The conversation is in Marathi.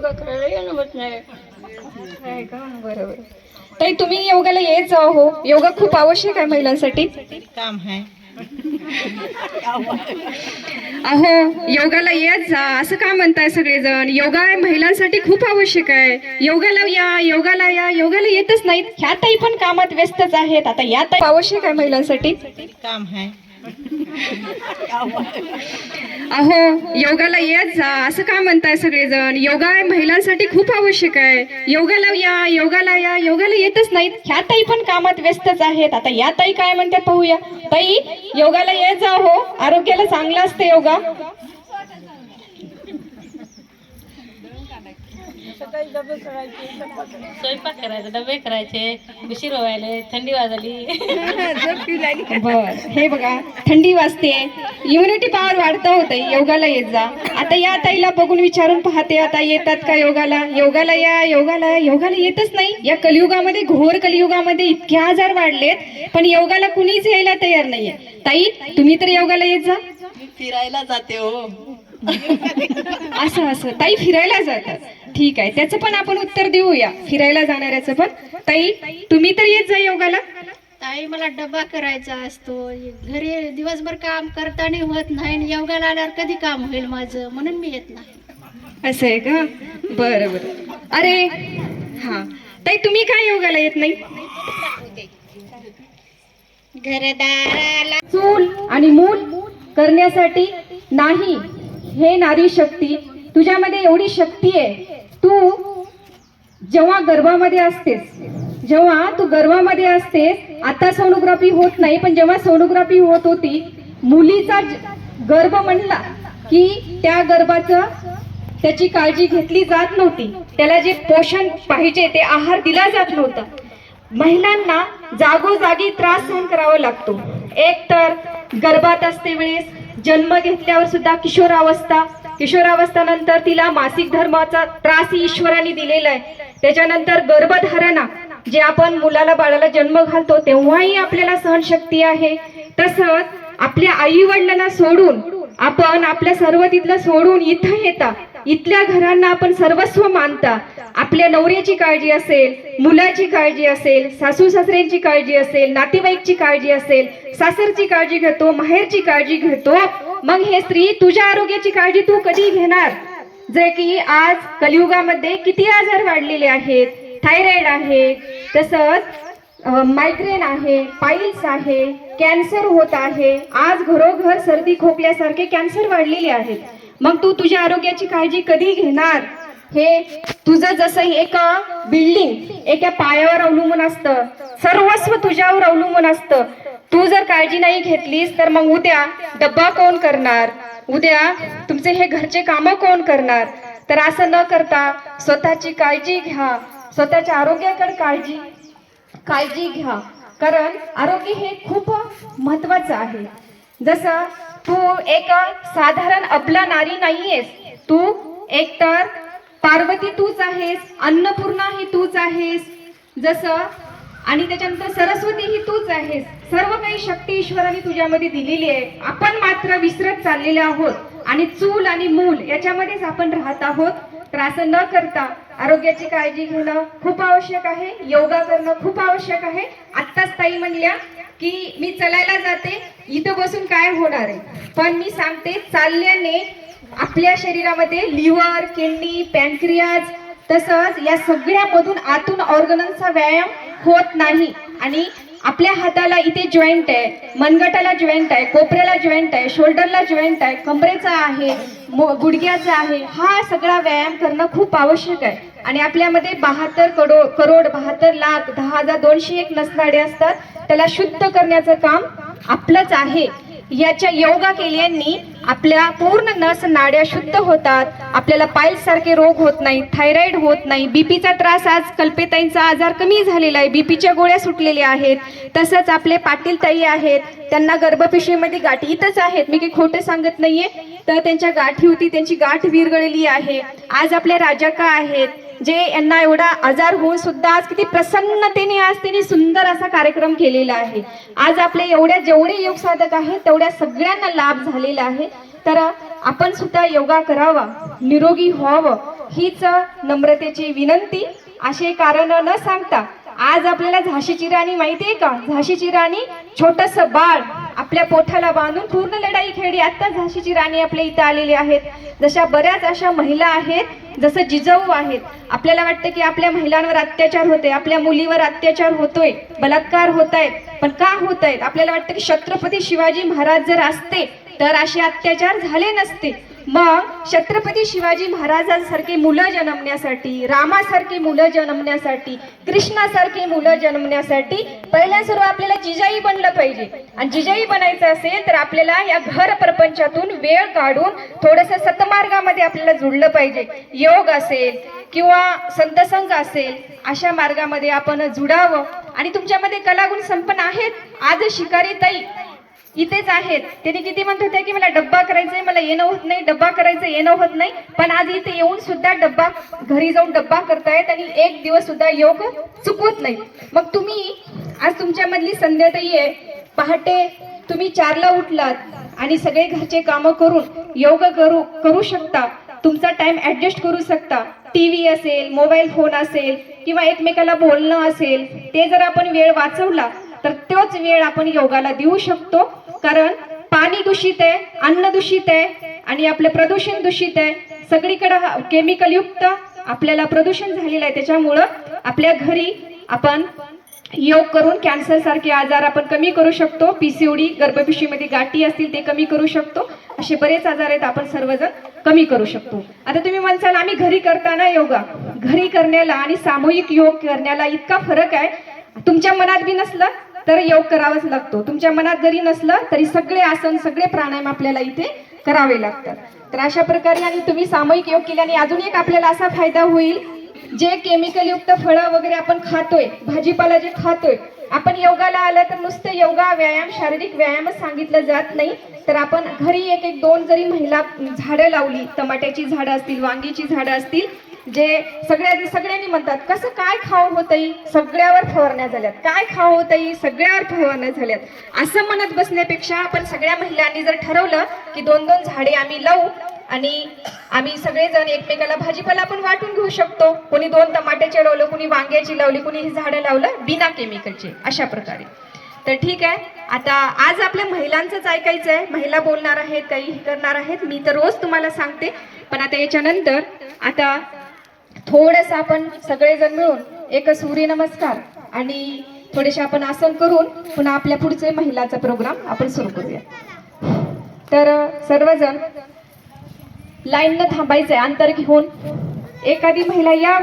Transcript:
योगा करायला येणं होत नाही. आहे का? बरोबर. ताई तुम्ही योगाला येत जाओ हो, योगा खूप आवश्यक आहे महिलांसाठी. काम आहे. अहो योगाला येत जा असं का म्हणताय सगळेजण? योगा महिलांसाठी खूप आवश्यक आहे. योगाला या, योगाला या, योगाला येतच नाहीत. ह्या ताई पण कामात व्यस्तच आहेत. आता या ताई आवश्यक आहे महिलांसाठी. काम आहे. अहो योगाला येत जा असं का म्हणताय सगळेजण? योगा महिलांसाठी खूप आवश्यक आहे. योगाला या, योगाला या, योगाला येतच नाहीत. ह्या ताई पण कामात व्यस्तच आहेत. आता या ताई काय म्हणतात पाहूया. ताई योगाला येत जा हो, आरोग्याला चांगलं असते योगा. स्वयंपाक करायचा, डबे करायचे, उशीर व्हायला, थंडी वाजली. बर, हे बघा थंडी वाजते, इम्युनिटी पॉवर वाढतं होते. योगाला येत जा. आता या ताईला बघून विचारून पाहते, आता येतात का योगाला? योगाला या, योगाला, योगाला येतच नाही. या कलियुगामध्ये, घोर कलियुगामध्ये इतके आजार वाढलेत, पण योगाला कुणीच यायला तयार नाहीये. ताई तुम्ही तर योगाला येत जा. फिरायला जाते हो. असं असं ताई फिरायला जातात. ठीक आहे, त्याचं पण आपण उत्तर देऊया, फिरायला जाणाऱ्याचं पण. ताई तुम्ही तर येत जा योगाला. ताई मला डबा करायचा असतो, घरी दिवसभर काम करताना होत नाही, योगाला आल्यावर कधी काम होईल माझं, म्हणून मी येत नाही. असं आहे का? बरं बरं. अरे हा ताई तुम्ही काय योगाला येत नाही? घरदाराला चूल आणि मूल करण्यासाठी नाही. हे नारी शक्ती, तुझ्यामध्ये एवढी शक्ती आहे. तू जेव्हा गर्भामध्ये असतेस, जेव्हा तू गर्भामध्ये असतेस, आता सोनोग्राफी होत नाही, पण जेव्हा सोनोग्राफी होत होती, मुलीचा गर्भ म्हणला की त्या गर्भाचं त्याची काळजी घेतली जात नव्हती. त्याला जे पोषण पाहिजे ते आहार दिला जात नव्हता. महिलांना जागोजागी त्रास सहन करावा लागतो. एक तर गर्भात असते वेळेस, जन्म घेतल्यावर सुद्धा किशोरावस्था, किशोरावस्थानंतर तिला मासिक धर्माचा त्रास ईश्वराने दिलेला आहे. त्याच्यानंतर गर्भधारणा, जे आपण मुलाला बाळाला जन्म घालतो तेव्हाही आपल्याला सहनशक्ती आहे. तसंच आपल्या आई वडिलांना सोडून आपण आपल्या सर्व तिथलं सोडून इथं येता, इथल्या घरांना आपण सर्वस्व मानता. आपल्या नवऱ्याची काळजी असेल, मुलाची काळजी असेल, सासू सासऱ्यांची काळजी असेल, नातेवाईकची काळजी असेल, सासरची काळजी घेतो, माहेरची काळजी घेतो. मग हे स्त्री तुझ्या आरोग्याची काळजी तू कधी घेणार? जे की आज कलियुगामध्ये किती आजार वाढलेले आहेत. थायरॉइड आहे, तसंच मायग्रेन आहे, पाईल्स आहे, कॅन्सर होत आहे. आज घरोघर सर्दी खोकल्यासारखे कॅन्सर वाढलेले आहेत. मग तू तुझ्या आरोग्याची काळजी कधी घेणार? हे तुझं जसं एका बिल्डिंग एका पायावर अवलंबून असतं, सर्वस्व तुझ्यावर अवलंबून असतं. तू जर काळजी नाही घेतलीस तर मग उद्या डब्बा कोण करणार? उद्या तुमचे हे घरचे कामं कोण करणार? तर असं न करता स्वतःची काळजी घ्या, स्वतःच्या आरोग्याकडे काळजी घ्या. कारण आरोग्य हे खूप महत्वाचं आहे. जसं तू एक साधारण अबला नारी नाहीयेस, तू एकतर पार्वती तूच आहेस, अन्नपूर्णा ही तूच आहेस, जसं आणि त्याच्यानंतर सरस्वती ही तूच आहेस. सर्व काही शक्ती ईश्वराने तुझ्यामध्ये दिलेली आहे. आपण मात्र विसरत चाललेले आहोत आणि चूल आणि मूल याच्यामध्येच आपण राहत आहोत. तर असं न करता आरोग्याची काळजी घेणं खूप आवश्यक आहे. योगा करणं खूप आवश्यक आहे. आत्ताच ताई म्हणल्या की मी चालायला जाते, इथं बसून काय होणार आहे? पण मी सांगते, चालल्याने आपल्या शरीरामध्ये लिव्हर, किडनी, पॅनक्रियाज तसंच या सगळ्यामधून आतून ऑर्गनचा व्यायाम होत नाही. आणि आपल्या हाताला इथे जॉईंट आहे, मनगटाला जॉईंट आहे, कोपऱ्याला जॉईंट आहे, शोल्डरला जॉईंट आहे, कमरेचा आहे, गुडघ्याचा आहे. हा सगळा व्यायाम करणं खूप आवश्यक आहे. आणि आपल्यामध्ये 72 करोड 72 लाख 10,201 नसनाडे असतात. त्याला शुद्ध करण्याचं काम आपलंच आहे. याच्या योगा केल्याने आपल्या पूर्ण नस नाड्या शुद्ध होतात. आपल्याला पाईल्स सारखे रोग होत नाही, थायरॉइड होत नाही, बीपीचा त्रास, आज कल्पेताईंचा आजार कमी झालेला आहे, बीपीच्या गोळ्या सुटलेल्या आहेत. तसंच आपले पाटील ताई आहेत, त्यांना गर्भपिशवीमध्ये गाठी इथंच आहेत, मी काही खोटं सांगत नाहीये. तर त्यांच्या गाठी होती, त्यांची गाठ विरघळलेली आहे. आज आपल्या राजाका आहेत, जे यांना एवढा आजार होऊन सुद्धा आज किती प्रसन्नतेने आज त्यांनी सुंदर असा कार्यक्रम केलेला आहे. आज आपले जेवढे योग साधक आहेत तेवढ्या सगळ्यांना लाभ झालेला आहे. तर आपण सुद्धा योगा करावा, निरोगी व्हावं. हीच नम्रतेची विनंती. असे कारण न सांगता आज आपल्याला झाशीची राणी माहिती आहे का? झाशीची राणी छोटंसं बाळ आपल्या पोठाला बांधून पूर्ण लढाई खेळली. आता झाशीची राणी आपल्या इथं आलेली आहेत. जशा बऱ्याच अशा महिला आहेत, जसं जिजाऊ आहेत. आपल्याला वाटतं की आपल्या महिलांवर अत्याचार होते, आपल्या मुलीवर अत्याचार होतोय, बलात्कार होत आहेत. पण का होत आहेत? आपल्याला वाटतं की छत्रपती शिवाजी महाराज जर असते तर असे अत्याचार झाले नसते. मग छत्रपती शिवाजी महाराजांसारखी मुलं जन्मण्यासाठी, रामासारखी मुलं जन्मण्यासाठी, कृष्णासारखी मुलं जन्मण्यासाठी पहिल्या सुरू आपल्याला जिजाई बनलं पाहिजे. आणि जिजाई बनायचं असेल तर आपल्याला या घर प्रपंचातून वेळ काढून थोडंसं सतमार्गामध्ये आपल्याला जुळलं पाहिजे. योग असेल किंवा संतसंग असेल, अशा मार्गामध्ये आपण जुडावं. आणि तुमच्यामध्ये कलागुण संपन्न आहेत. आज शिकारी ताई इथेच आहेत. त्यांनी किती म्हणत होत्या की मला डब्बा करायचंय, मला येणं होत नाही, डब्बा करायचं येणं होत नाही. पण आज इथे येऊन सुद्धा डब्बा घरी जाऊन डब्बा करतायत आणि एक दिवस सुद्धा योग चुकवत नाही. मग तुम्ही आज तुमच्यामधली संध्याताई आहे, पहाटे तुम्ही 4ला उठलात आणि सगळे घरचे कामं करून योग करू शकता. तुमचा टाइम ऍडजस्ट करू शकता. टीव्ही असेल, मोबाईल फोन असेल किंवा एकमेकाला बोलणं असेल, ते जर आपण वेळ वाचवला तर तोच वेळ आपण योगाला देऊ शकतो. कारण पाणी दूषित आहे, अन्न दूषित आहे आणि आपलं प्रदूषण दूषित आहे. सगळीकडे केमिकल युक्त आपल्याला प्रदूषण झालेलं आहे. त्याच्यामुळं आपल्या घरी आपण योग करून कॅन्सर सारखे आजार आपण कमी करू शकतो. PCOD, गर्भपिशवीमध्ये गाठी असतील ते कमी करू शकतो. असे बरेच आजार आहेत, आपण सर्वजण कमी करू शकतो. आता तुम्ही म्हणसाल आम्ही घरी करताना योगा, घरी करण्याला आणि सामूहिक योग करण्याला इतका फरक आहे. तुमच्या मनात बी नसलं तर योग करावाच लागतो. तुमच्या मनात जरी नसलं तरी सगळे आसन, सगळे प्राणायाम आपल्याला इथे करावे लागतात. तर अशा प्रकारे आणि तुम्ही सामूहिक योग केल्याने अजून एक आपल्याला असा फायदा होईल, जे केमिकल युक्त फळं वगैरे आपण खातोय, भाजीपाला जे खातोय, आपण योगाला आलं तर नुसतं योगा व्यायाम, शारीरिक व्यायामच सांगितलं जात नाही. तर आपण घरी एक एक दोन जरी महिला झाडं लावली, टमाट्याची झाडं असतील, वांगीची झाडं असतील, जे सगळ्यांनी म्हणतात कसं काय खावं होतंय, सगळ्यावर फवारण्या झाल्यात, काय खावं होतंय, सगळ्यावर फवारण्या झाल्यात, असं म्हणत बसण्यापेक्षा आपण सगळ्या महिलांनी जर ठरवलं की 2-2 झाडे आम्ही लावू आणि आम्ही सगळेजण एकमेकाला भाजीपाला आपण वाटून घेऊ शकतो. कोणी 2 टमाट्याचे लावलं, कोणी वांग्याची लावली, कोणी ही झाडं लावलं बिना केमिकलचे, अशा प्रकारे. तर ठीक आहे, आता आज आपल्या महिलांचंच ऐकायचं आहे. महिला बोलणार आहेत, काही करणार आहेत. मी तर रोज तुम्हाला सांगते, पण आता याच्यानंतर आता थोडंसं आपण सगळेजण मिळून एक सूर्यनमस्कार आणि थोडेसे आपण आसन करून पुन्हा आपल्या पुढचे महिलाचा प्रोग्राम आपण सुरू करूया. तर सर्वजण लाईननं थांबायचंय, अंतर घेऊन. एखादी महिला या